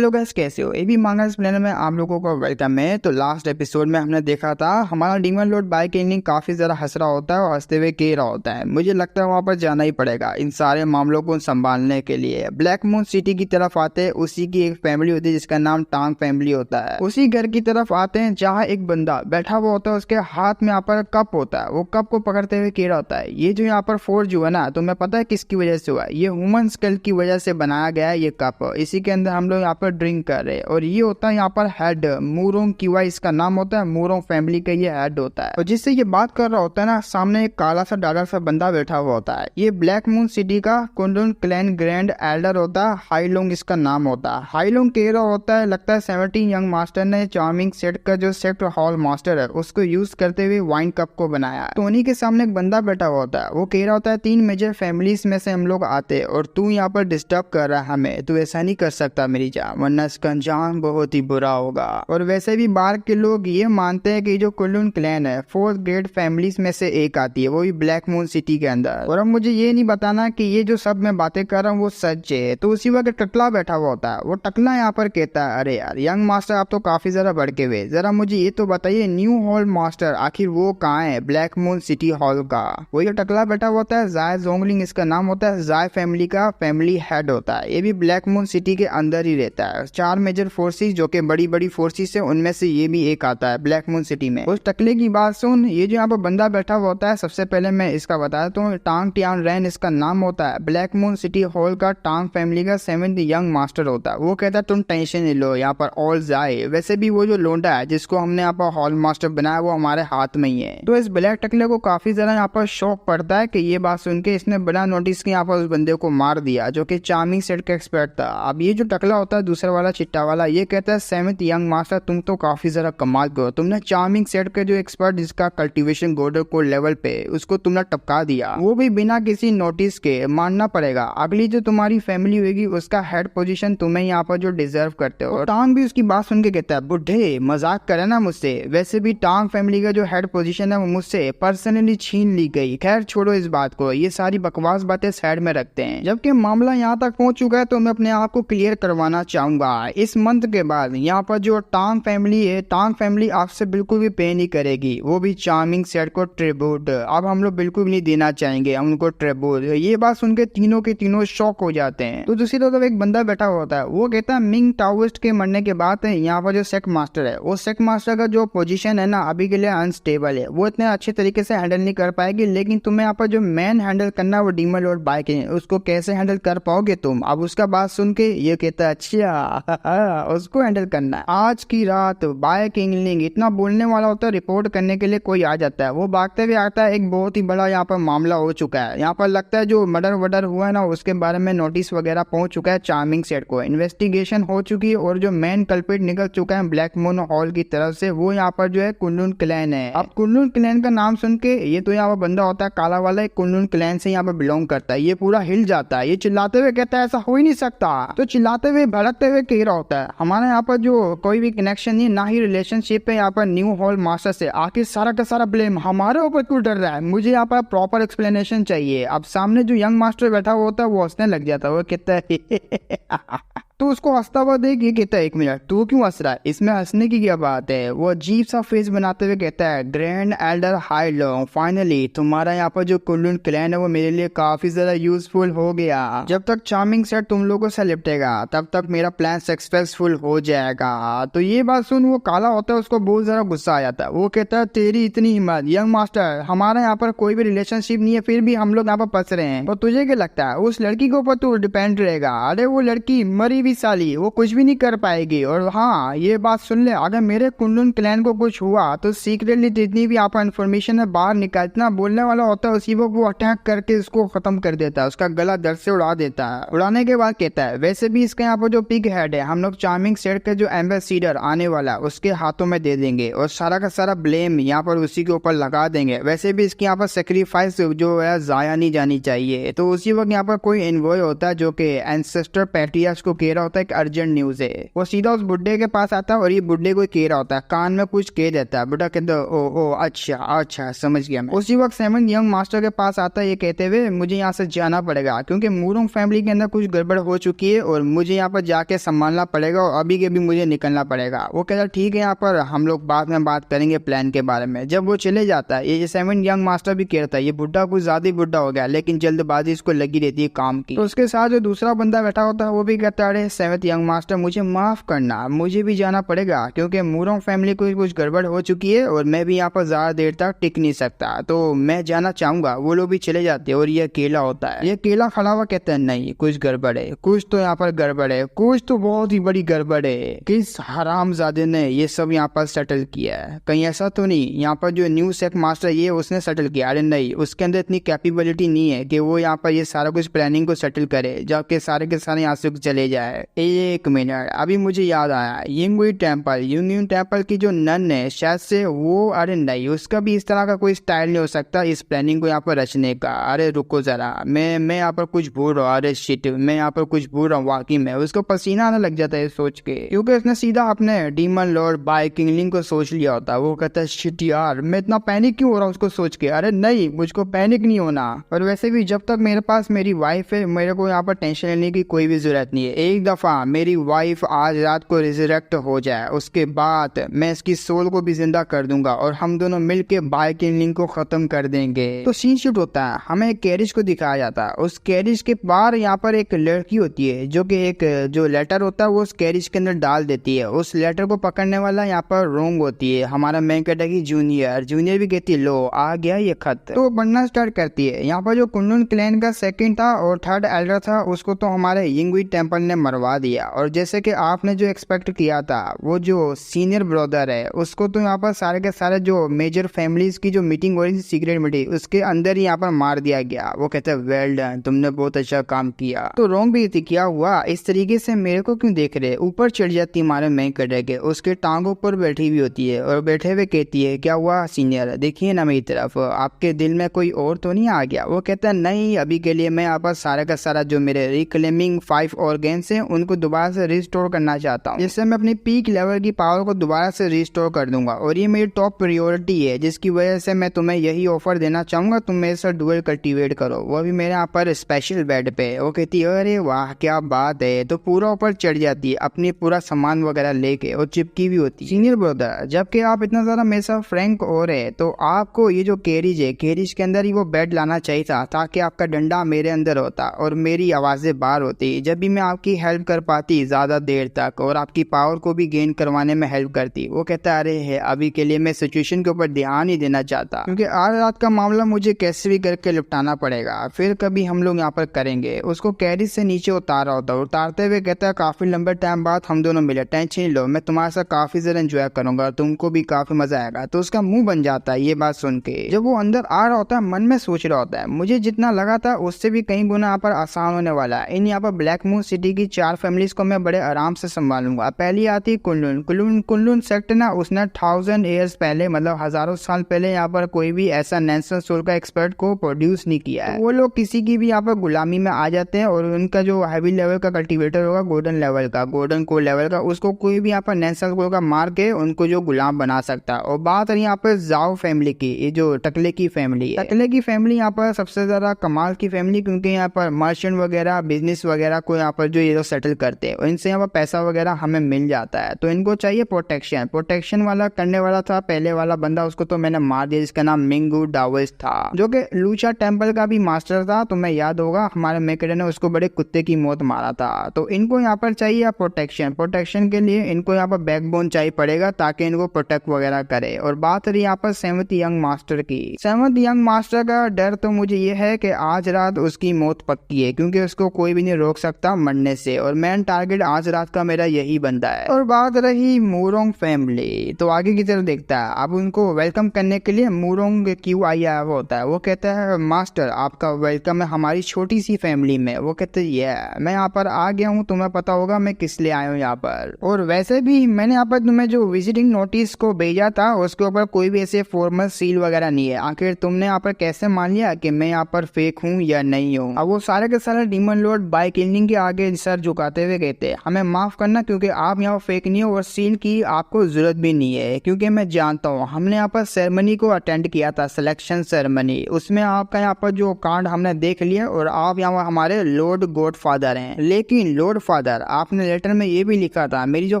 Hello guys, कैसे हो? AB मांगा एक्सप्लेनर में आप लोगों को वेलकम है। तो लास्ट एपिसोड में हमने देखा था हमारा डीमन लॉर्ड बाइक एंडिंग काफी ज्यादा हंस रहा होता है और हंसते हुए कह रहा होता है, मुझे लगता है वहां पर जाना ही पड़ेगा इन सारे मामलों को संभालने के लिए। ब्लैक मून सिटी की तरफ आते हैं, उसी की एक फैमिली होती है जिसका नाम टांग फैमिली होता है। उसी घर की तरफ आते हैं जहाँ एक बंदा बैठा हुआ होता है, उसके हाथ में यहाँ पर कप होता है। वो कप को पकड़ते हुए कह रहा होता है, ये जो यहाँ पर फोर्ज हुआ ना, तुम्हें पता है किसकी वजह से हुआ? ये ह्यूमन स्केल की वजह से बनाया गया है ये कप। इसी के अंदर हम लोग यहाँ पर ड्रिंक कर रहे हैं और ये होता है यहाँ पर हेड मूरोंग किवा, इसका नाम होता है। मूरोंग फैमिली का ये हेड होता है और जिससे ये बात कर रहा होता है ना, सामने एक काला सा डाडा सा बंदा बैठा हुआ होता है। ये ब्लैक मून सिटी का कुंडुन क्लैन ग्रैंड एल्डर होता है। हाईलोंग इसका नाम होता है। हाईलोंग कह रहा होता है, लगता है 17 यंग मास्टर ने चार्मिंग सेट का जो सेट हॉल मास्टर है उसको यूज करते हुए वाइन कप को बनाया। टोनी के सामने एक बंदा बैठा हुआ होता है। वो कह रहा होता है, 3 मेजर फैमिलीज में से हम लोग आते और तू यहाँ पर डिस्टर्ब कर रहा है हमें। तू ऐसा नहीं कर सकता मेरी जान, वरना इसका अंजाम बहुत ही बुरा होगा। और वैसे भी बाहर के लोग ये मानते हैं कि जो कुंडुन क्लैन है 4th ग्रेड फैमिलीज में से एक आती है, वो भी ब्लैक मून सिटी के अंदर। और अब मुझे ये नहीं बताना कि ये जो सब मैं बातें कर रहा हूँ वो सच है। तो उसी वक्त टकला बैठा हुआ होता है। वो टकला यहाँ पर कहता है, अरे यार यंग मास्टर आप तो काफी ज्यादा भड़के हुए, जरा मुझे ये तो बताइए न्यू हॉल मास्टर आखिर वो कहाँ है ब्लैक मून सिटी हॉल का? वो जो टकला बैठा हुआ होता है जाय जोंगलिंग इसका नाम होता है। जाय फैमिली का फैमिली हेड होता है। ये भी ब्लैक मून सिटी के अंदर ही रहता है। 4 मेजर फोर्सेस जो कि बड़ी बड़ी फोर्सेस है, उनमें से ये भी एक आता है ब्लैक मून सिटी में। उस टकले की बात सुन, ये जो यहाँ पर बंदा बैठा हुआ होता है, सबसे पहले मैं इसका बता देता हूँ। टांग टियान रैन इसका नाम होता है। ब्लैक मून सिटी हॉल का टांग फैमिली का 7th यंग मास्टर होता है। वो कहता है तुम टेंशन नहीं लो, यहाँ पर ऑल जाए। वैसे भी वो जो लोंडा है जिसको हमने यहाँ पर हॉल मास्टर बनाया वो हमारे हाथ में ही है। तो इस ब्लैक टकले को काफी ज्यादा यहाँ पर शौक पड़ता है कि ये बात सुन के इसने बड़ा नोटिस किया, यहाँ पर उस बंदे को मार दिया जो कि चार्मिंग सेट का एक्सपर्ट था। अब ये जो टकला होता है दूसरा वाला चिट्टा वाला, ये कहता है 7th यंग मास्टर तुम तो काफी जरा कमाल करो, तुमने चार्मिंग सेट के जो एक्सपर्ट जिसका कल्टीवेशन गोल्डन कोड लेवल पे उसको तुमने टपका दिया, वो भी बिना किसी नोटिस के। मानना पड़ेगा अगली जो तुम्हारी फैमिली होगी उसका हेड पोजीशन तुम्हें यहाँ पर जो डिजर्व करते हो। टांग भी उसकी बात सुन के कहता है, बुढ़े मजाक करे ना मुझसे, वैसे भी टांग फैमिली का जो हेड पोजीशन है वो मुझसे पर्सनली छीन ली गई। खैर छोड़ो इस बात को, ये सारी बकवास बातें साइड में रखते हैं। जबकि मामला यहाँ तक पहुंच चुका है तो मैं अपने आप को क्लियर करवाना चाहूंगा। इस मंथ के बाद यहाँ पर जो टांग फैमिली है, टांग फैमिली आपसे बिल्कुल भी पे नहीं करेगी, वो भी चार्मिंग सेट को ट्रिब्यूट। अब हम लोग बिल्कुल भी नहीं देना चाहेंगे हम उनको ट्रिब्यूट। ये बात सुन के तीनों के तीनों शॉक हो जाते हैं। तो दूसरी तरफ एक बंदा बैठा होता है। वो कहता है मिंग टाओइस्ट के मरने के बाद यहाँ पर जो सेक्ट मास्टर है, वो सेक्ट मास्टर का जो पोजीशन है ना अभी के लिए अनस्टेबल है, वो इतने अच्छे तरीके से हैंडल नहीं कर पाएगी। लेकिन तुम्हें यहाँ पर जो मैन हैंडल करना वो डीमन लॉर्ड बाइक है, उसको कैसे हैंडल कर पाओगे तुम? अब उसका बात सुन के ये कहता है, अच्छा उसको हैंडल करना है। आज की रात बाइक इंगलिंग इतना बोलने वाला होता है, रिपोर्ट करने के लिए कोई आ जाता है। वो भागते हुए आता है, एक बहुत ही बड़ा यहाँ पर मामला हो चुका है। यहाँ पर लगता है जो मर्डर वर्डर हुआ है ना उसके बारे में नोटिस वगैरह पहुंच चुका है चार्मिंग सेट को, इन्वेस्टिगेशन हो चुकी है और जो मेन कल्प्रिट निकल चुका है ब्लैक मून हॉल की तरफ से, वो यहाँ पर जो है कुंडुन क्लैन है। अब कुंडुन क्लैन का नाम सुन के ये तो यहाँ पर बंदा होता है काला वाला, कुंडुन क्लैन से यहाँ पर बिलोंग करता है। ये पूरा हिल जाता है, ये चिल्लाते हुए कहता है ऐसा हो ही नहीं सकता। तो चिल्लाते हुए भड़कते हुए कह रहा होता है, हमारे यहाँ पर जो कोई भी कनेक्शन नहीं, ना ही रिलेशनशिप है यहाँ पर न्यू हॉल मास्टर से। आखिर सारा का सारा ब्लेम हमारे ऊपर क्यों डर रहा है? मुझे यहाँ पर प्रॉपर एक्सप्लेनेशन चाहिए। अब सामने जो यंग मास्टर बैठा हुआ होता है वो हंसने लग जाता है। वो कहता है तो उसको हंसता हुआ देख ये कहता है, 1 मिनट तू क्यों हंस रहा है? इसमें हंसने की क्या बात है? वो अजीब सा फेस बनाते हुए कहता है, ग्रैंड एल्डर हाईलोंग, फाइनली तुम्हारा यहाँ पर जो कुंडुन क्लैन है वो मेरे लिए काफी ज्यादा यूजफुल हो गया। जब तक चार्मिंग सेट तुम लोगों से लिपटेगा तब तक मेरा प्लान सक्सेसफुल हो जाएगा। तो ये बात सुन वो काला होता है, उसको बहुत ज्यादा गुस्सा आ जाता है। वो कहता है, तेरी इतनी हिम्मत यंग मास्टर, हमारा यहाँ पर कोई भी रिलेशनशिप नहीं है फिर भी हम लोग यहाँ पर फंस रहे हैं, और तुझे क्या लगता है उस लड़की के ऊपर तू डिपेंड रहेगा? अरे वो लड़की मरी साली, वो कुछ भी नहीं कर पाएगी। और हाँ ये बात सुन ले, अगर मेरे कुंडुन क्लैन को कुछ हुआ तो सीक्रेटली जितनी भी आप इन्फॉर्मेशन है बाहर निकालना बोलने वाला होता है, उसी वक्त वो अटैक करके इसको खत्म कर देता है, उसका गला दर्द से उड़ा देता है। उड़ाने के बाद कहता है, वैसे भी इसके यहाँ पर जो पिग हेड है हम लोग चार्मिंग सेट के जो एम्बेसडर आने वाला उसके हाथों में दे देंगे और सारा का सारा ब्लेम यहाँ पर उसी के ऊपर लगा देंगे। वैसे भी इसके यहाँ पर सेक्रीफाइस जो है जाया नहीं जानी चाहिए। तो उसी वक्त यहाँ पर कोई एनवॉय होता है जो कि एंसेस्टर पैट्रियास को कह रहा रहा होता है कि अर्जेंट न्यूज है। वो सीधा उस बुड्ढे के पास आता है और ये बुड्ढे को कह रहा होता है, कान में कुछ कह देता है। बुड्ढा कहता है ओ अच्छा अच्छा समझ गया मैं। उसी वक्त सेवंथ यंग मास्टर के पास आता है ये कहते हुए, मुझे यहाँ से जाना पड़ेगा क्योंकि मूरोंग फैमिली के अंदर कुछ गड़बड़ हो चुकी है और मुझे यहाँ पर जाके संभालना पड़ेगा और अभी के भी मुझे निकलना पड़ेगा। वो कहता है ठीक है, यहाँ पर हम लोग बाद में बात करेंगे प्लान के बारे में। जब वो चले जाता है, ये सेवंथ यंग मास्टर भी कहता है ये बुड्ढा कुछ ज्यादा ही बुड्ढा हो गया, लेकिन जल्दबाजी इसको लगी रहती है काम की। तो उसके साथ जो दूसरा बंदा बैठा होता है वो भी कहता है, अरे सेवंथ यंग मास्टर मुझे माफ करना, मुझे भी जाना पड़ेगा क्योंकि मूरोंग फैमिली को कुछ गड़बड़ हो चुकी है और मैं भी यहाँ पर ज्यादा देर तक टिक नहीं सकता, तो मैं जाना चाहूंगा। वो लोग भी चले जाते हैं और ये अकेला होता है। ये अकेला खड़ा हुआ कहता है नहीं कुछ गड़बड़ है, कुछ तो यहाँ पर गड़बड़ है, कुछ तो बहुत ही बड़ी गड़बड़ है। किस हरामजादे ने ये सब यहाँ पर सेटल किया है, कहीं ऐसा तो नहीं यहाँ पर जो न्यू सेक मास्टर ये उसने सेटल किया? अरे नहीं, उसके अंदर इतनी कैपेबिलिटी नहीं है कि वो यहाँ पर ये सारा कुछ प्लानिंग को सेटल करे जबकि सारे के सारे यहाँ से चले जाए। एक मिनट, अभी मुझे याद आया, यंगुई टेम्पल की जो नन है शायद से वो, अरे नहीं उसका भी इस तरह का कोई स्टाइल नहीं हो सकता इस प्लानिंग को यहाँ पर रचने का। अरे रुको जरा, मैं यहाँ पर कुछ भूल रहा हूँ। अरे शिट, मैं यहाँ पर कुछ भूल रहा हूँ वाकई में। उसको पसीना आने लग जाता है सोच के, क्योंकि उसने सीधा अपने डीमन लॉर्ड बाय किंगलिंग को सोच लिया होता है। वो कहता है शिट यार, मैं इतना पैनिक क्यों हो रहा हूँ उसको सोच के? अरे नहीं, मुझको पैनिक नहीं होना, और वैसे भी जब तक मेरे पास मेरी वाइफ है मेरे को यहाँ पर टेंशन लेने की कोई भी जरूरत नहीं है। एक दफा मेरी वाइफ आज रात को रिजरेक्ट हो जाए उसके बाद मैं इसकी सोल को भी जिंदा कर दूंगा और हम दोनों मिलके बाय किंगलिंग को खत्म कर देंगे। तो सीन शूट होता है, हमें एक कैरिज को दिखाया जाता है। उस कैरिज के बाहर यहाँ पर एक लड़की होती है जो कि एक जो लेटर होता है वो उस कैरिज के अंदर डाल देती है। उस लेटर को पकड़ने वाला यहाँ पर रोंग होती है, हमारा मेन कैरेक्टर जूनियर भी कहती है लो आ गया ये खत। तो पढ़ना स्टार्ट करती है। यहाँ पर जो कुंडुन क्लैन का सेकंड था और थर्ड एल्डर था उसको तो हमारे यिंगुई टेम्पल ने मरवा दिया, और जैसे कि आपने जो एक्सपेक्ट किया था वो जो सीनियर ब्रदर है उसको तो यहाँ पर सारे के सारे जो मेजर फैमिलीज की जो मीटिंग हो रही थी सीक्रेट मीटिंग उसके अंदर ही यहाँ पर मार दिया गया। वो कहते हैं वेल डन, तुमने बहुत अच्छा काम किया। तो रोंग भी थी, क्या हुआ इस तरीके से मेरे को क्यों देख रहे? ऊपर चढ़ जाती हमारे मेन कैरेक्टर, उसके टांगों पर बैठी हुई होती है और बैठे हुए कहती है क्या हुआ सीनियर, देखिए ना मेरी तरफ, आपके दिल में कोई और तो नहीं आ गया? वो कहता है नहीं, अभी के लिए मैं यहाँ पर सारा का सारा जो मेरे रिक्लेमिंग 5 ऑर्गेन्स हैं उनको दोबारा से रिस्टोर करना चाहता हूँ, जिससे मैं अपनी पीक लेवल की पावर को दोबारा से रिस्टोर कर दूंगा, और ये मेरी टॉप प्रायोरिटी है जिसकी वजह से मैं तुम्हें यही ऑफर देना चाहूंगा, तुम मेरे साथ डुअल कल्टीवेट करो, वो भी मेरे यहाँ पर स्पेशल बेड पे। वो कहती है अरे वाह क्या बात है, तो पूरा ऊपर चढ़ जाती है अपनी पूरा सामान वगैरह लेके और चिपकी भी होती है। सीनियर ब्रदर, जबकि आप इतना ज्यादा मेरे साथ फ्रैंक हो रहे तो आपको ये जो कैरिज है कैरिज के अंदर ही वो बेड लाना चाहिए था ताकि आपका डंडा मेरे अंदर होता और मेरी आवाजें बाहर होती, जब भी मैं आपकी हेल्प कर पाती ज्यादा देर तक और आपकी पावर को भी गेन करवाने में हेल्प करती। वो कहता है अरे है अभी के लिए मैं सिचुएशन के ऊपर ध्यान ही देना चाहता क्योंकि आज रात का मामला मुझे कैसे भी करके निपटाना पड़ेगा, फिर कभी हम लोग यहाँ पर करेंगे। उसको कैरिज से नीचे उतारा होता है, उतारते हुए कहता है काफी लंबे टाइम बाद हम दोनों मिले, टेंशन नहीं लो, मैं तुम्हारे साथ काफी ज्यादा एंजॉय करूंगा, तुमको भी काफी मजा आएगा। तो उसका मुंह बन जाता है ये बात सुन के। जब वो अंदर आ रहा होता है मन में सोच रहा होता है मुझे जितना लगा था उससे भी कहीं गुना यहाँ पर आसान होने वाला है। इन यहाँ पर ब्लैक मून सिटी की 4 फैमिलीज को मैं बड़े आराम से संभालूंगा। पहली आती कुंडुन सेक्ट ना, उसने 1000 ईयर्स पहले मतलब हजारों साल पहले यहाँ पर कोई भी ऐसा नेशनल सोल का एक्सपर्ट को प्रोड्यूस नहीं किया है। तो वो लोग किसी की भी यहाँ पर गुलामी में आ जाते हैं और उनका जो हैवी लेवल का कल्टीवेटर होगा गोल्डन कोर लेवल का, उसको कोई भी यहाँ पर नेशनल सोल का मार के उनको जो गुलाम बना सकता है। और बात रही यहाँ पर जाओ फैमिली की, ये जो टकले की फैमिली यहाँ पर सबसे ज्यादा कमाल की फैमिली, क्योंकि यहाँ पर मर्चेंट वगैरह बिजनेस वगैरह को यहाँ पर जो ये सेटल करते हैं और इनसे यहाँ पर पैसा वगैरह हमें मिल जाता है। तो इनको चाहिए प्रोटेक्शन वाला करने वाला था पहले वाला बंदा, उसको तो मैंने मार दिया, जिसका नाम मिंगू डाओइस था जो कि लूचा टेम्पल का भी मास्टर था। तो मैं याद होगा हमारे मेकरे ने उसको बड़े कुत्ते की मौत मारा था। तो इनको यहाँ पर चाहिए प्रोटेक्शन के लिए इनको यहाँ पर बैकबोन चाहिए पड़ेगा ताकि इनको प्रोटेक्ट वगैरह करे। और बात रही यहाँ पर सेवंथ यंग मास्टर का डर तो मुझे ये है कि आज रात उसकी मौत पक्की है क्योंकि उसको कोई भी नहीं रोक सकता मरने से, और मेन टारगेट आज रात का मेरा यही बंदा है। और बात रही मूरोंग फैमिली, तो आगे की तरफ देखता है। अब उनको वेलकम करने के लिए मूरोंग क्यों आया होता है, वो कहता है मास्टर आपका वेलकम है हमारी छोटी सी फैमिली में। वो कहते हैं मैं यहाँ पर आ गया हूँ, तुम्हें पता होगा मैं किस लिए आया हूँ यहाँ पर, और वैसे भी मैंने यहाँ पर तुम्हें जो विजिटिंग नोटिस को भेजा था उसके ऊपर कोई भी ऐसे फॉर्मल सील वगैरह नहीं है, आखिर तुमने यहाँ पर कैसे मान लिया कि मैं यहाँ पर फेक हूँ या नहीं हूँ? अब वो सारे के सारे डीमन लॉर्ड बाय किलिंग के आगे सर झुकाते हुए कहते, हमें माफ करना क्योंकि आप यहाँ फेक नहीं हो और सीन की आपको जरूरत भी नहीं है, क्योंकि मैं जानता हूँ हमने यहाँ पर सेरेमनी को अटेंड किया था, सिलेक्शन सेरेमनी, उसमें आपका यहाँ पर जो कार्ड हमने देख लिया और आप यहाँ हमारे लॉर्ड गॉडफादर हैं। लेकिन लॉर्ड फादर, आपने लेटर में ये भी लिखा था मेरी जो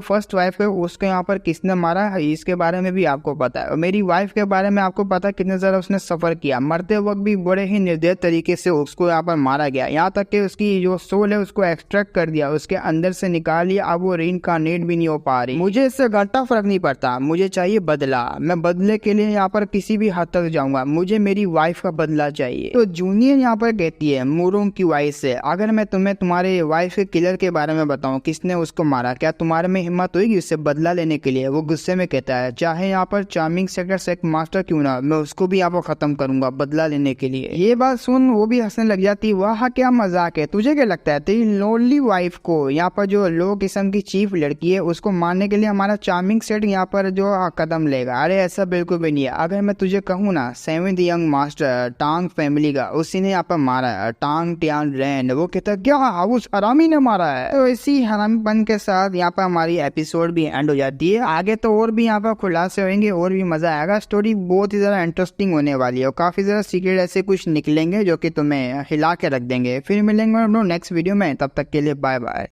फर्स्ट वाइफ है उसको यहाँ पर किसने मारा है इसके बारे में भी आपको पता है, और मेरी वाइफ के बारे में आपको पता है कितने ज्यादा उसने सफर किया, मरते वक्त भी बड़े ही निर्दयी तरीके से उसको यहाँ पर मारा गया, यहाँ तक कि उसकी जो सोल है उसको एक्सट्रैक्ट कर दिया, उसके अंदर से निकाल लिया, अब वो रीइंकार्नेट भी नहीं हो पा रही। मुझे इससे घंटा फर्क नहीं पड़ता, मुझे चाहिए बदला, मैं बदले के लिए यहाँ पर किसी भी हद तक जाऊंगा, मुझे मेरी वाइफ का बदला चाहिए। तो जूनियर यहाँ पर कहती है मुरोंग की वाइफ से, अगर मैं तुम्हें तुम्हारे वाइफ के किलर के बारे में बताऊं किसने उसको मारा, क्या तुम्हारे में हिम्मत होगी उससे बदला लेने के लिए? वो गुस्से में कहता है चाहे यहाँ पर चार्मिंग सेक्टर सेक मास्टर क्यों ना, मैं उसको भी यहाँ पर खत्म करूंगा बदला लेने के लिए। ये बात सुन वो भी हंसने लग जाती, वाह क्या मजाक है, तुझे क्या लगता है तेरी लोनली वाइफ को यहाँ पर जो लो किस्म की चीफ लड़की है उसको मारने के लिए हमारा चार्मिंग सेट यहाँ पर जो कदम लेगा? अरे ऐसा बिल्कुल भी नहीं है। अगर मैं तुझे कहूँ ना सेवेंथ यंग मास्टर टांग फैमिली का उसी ने यहाँ पर मारा है, टांग टियान रैन, वो कहता क्या उस हरामी ने मारा है। तो इसी हरामीपन के साथ यहाँ पर हमारी एपिसोड भी एंड हो जाती है। आगे तो और भी यहाँ पर खुलासे होंगे और भी मजा आएगा, स्टोरी बहुत ही ज्यादा इंटरेस्टिंग होने वाली है और काफी ज्यादा सीक्रेट ऐसे कुछ निकलेंगे जो कि तुम्हें हिला के रख देंगे। फिर मिलेंगे नेक्स्ट वीडियो में, तब तक के लिए बाय बाय।